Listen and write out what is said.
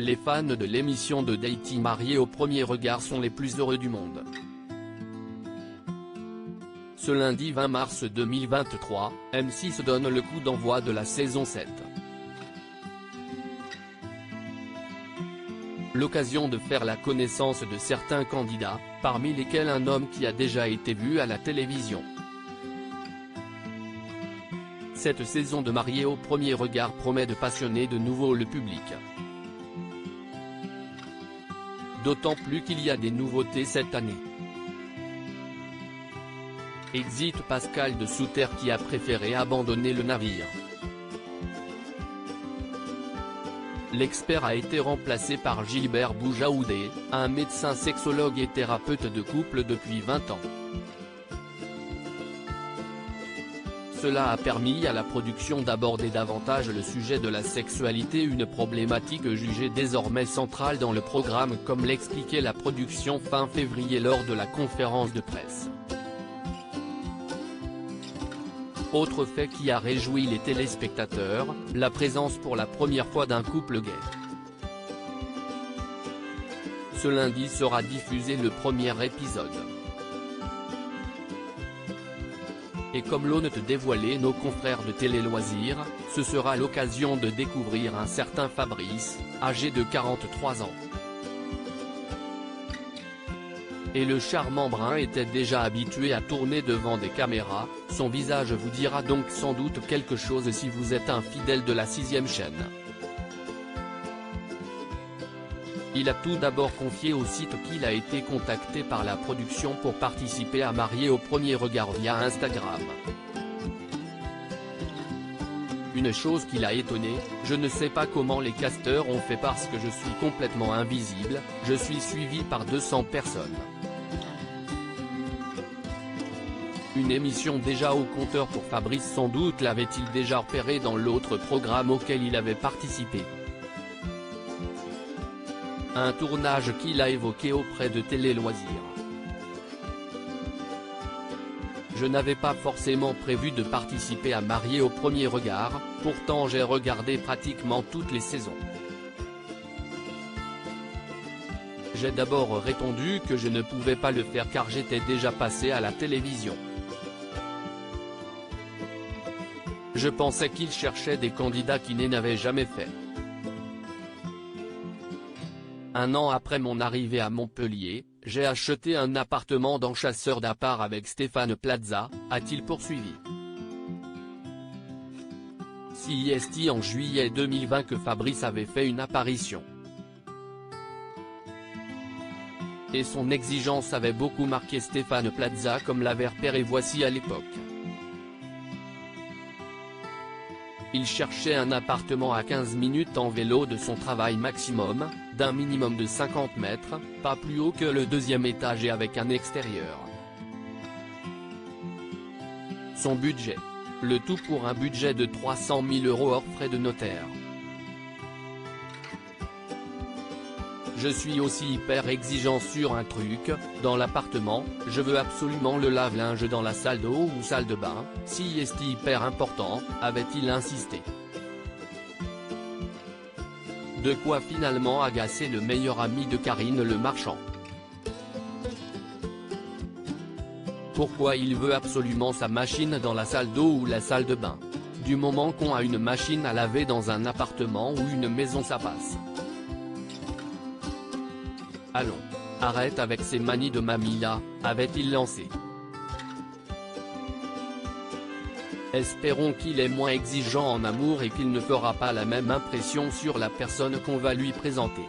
Les fans de l'émission de dating Mariés au premier regard sont les plus heureux du monde. Ce lundi 20 mars 2023, M6 donne le coup d'envoi de la saison 7. L'occasion de faire la connaissance de certains candidats, parmi lesquels un homme qui a déjà été vu à la télévision. Cette saison de Mariés au premier regard promet de passionner de nouveau le public. D'autant plus qu'il y a des nouveautés cette année. Exit Pascal de Souter qui a préféré abandonner le navire. L'expert a été remplacé par Gilbert Boujaoudé, un médecin sexologue et thérapeute de couple depuis 20 ans. Cela a permis à la production d'aborder davantage le sujet de la sexualité, une problématique jugée désormais centrale dans le programme, comme l'expliquait la production fin février lors de la conférence de presse. Autre fait qui a réjoui les téléspectateurs, la présence pour la première fois d'un couple gay. Ce lundi sera diffusé le premier épisode. Et comme l'on ne te dévoilait nos confrères de Télé Loisirs, ce sera l'occasion de découvrir un certain Fabrice, âgé de 43 ans. Et le charmant brun était déjà habitué à tourner devant des caméras, son visage vous dira donc sans doute quelque chose si vous êtes un fidèle de la 6e chaîne. Il a tout d'abord confié au site qu'il a été contacté par la production pour participer à Mariés au premier regard via Instagram. Une chose qui l'a étonné, je ne sais pas comment les casteurs ont fait parce que je suis complètement invisible, je suis suivi par 200 personnes. Une émission déjà au compteur pour Fabrice, sans doute l'avait-il déjà repéré dans l'autre programme auquel il avait participé. Un tournage qu'il a évoqué auprès de Télé Loisirs. Je n'avais pas forcément prévu de participer à Mariés au premier regard, pourtant j'ai regardé pratiquement toutes les saisons. J'ai d'abord répondu que je ne pouvais pas le faire car j'étais déjà passé à la télévision. Je pensais qu'il cherchait des candidats qui n'avaient jamais fait. Un an après mon arrivée à Montpellier, j'ai acheté un appartement dans Chasseurs d'appart avec Stéphane Plaza, a-t-il poursuivi. CIST en juillet 2020 que Fabrice avait fait une apparition. Et son exigence avait beaucoup marqué Stéphane Plaza comme l'avait repéré Voici à l'époque. Il cherchait un appartement à 15 minutes en vélo de son travail maximum, d'un minimum de 50 mètres, pas plus haut que le 2e étage et avec un extérieur. Son budget. Le tout pour un budget de 300 000 € hors frais de notaire. Je suis aussi hyper exigeant sur un truc, dans l'appartement, je veux absolument le lave-linge dans la salle d'eau ou salle de bain, si est hyper important, avait-il insisté. De quoi finalement agacer le meilleur ami de Karine Le Marchand. Pourquoi il veut absolument sa machine dans la salle d'eau ou la salle de bain? Du moment qu'on a une machine à laver dans un appartement ou une maison ça passe. Allons, arrête avec ces manies de mamie là, avait-il lancé. Espérons qu'il est moins exigeant en amour et qu'il ne fera pas la même impression sur la personne qu'on va lui présenter.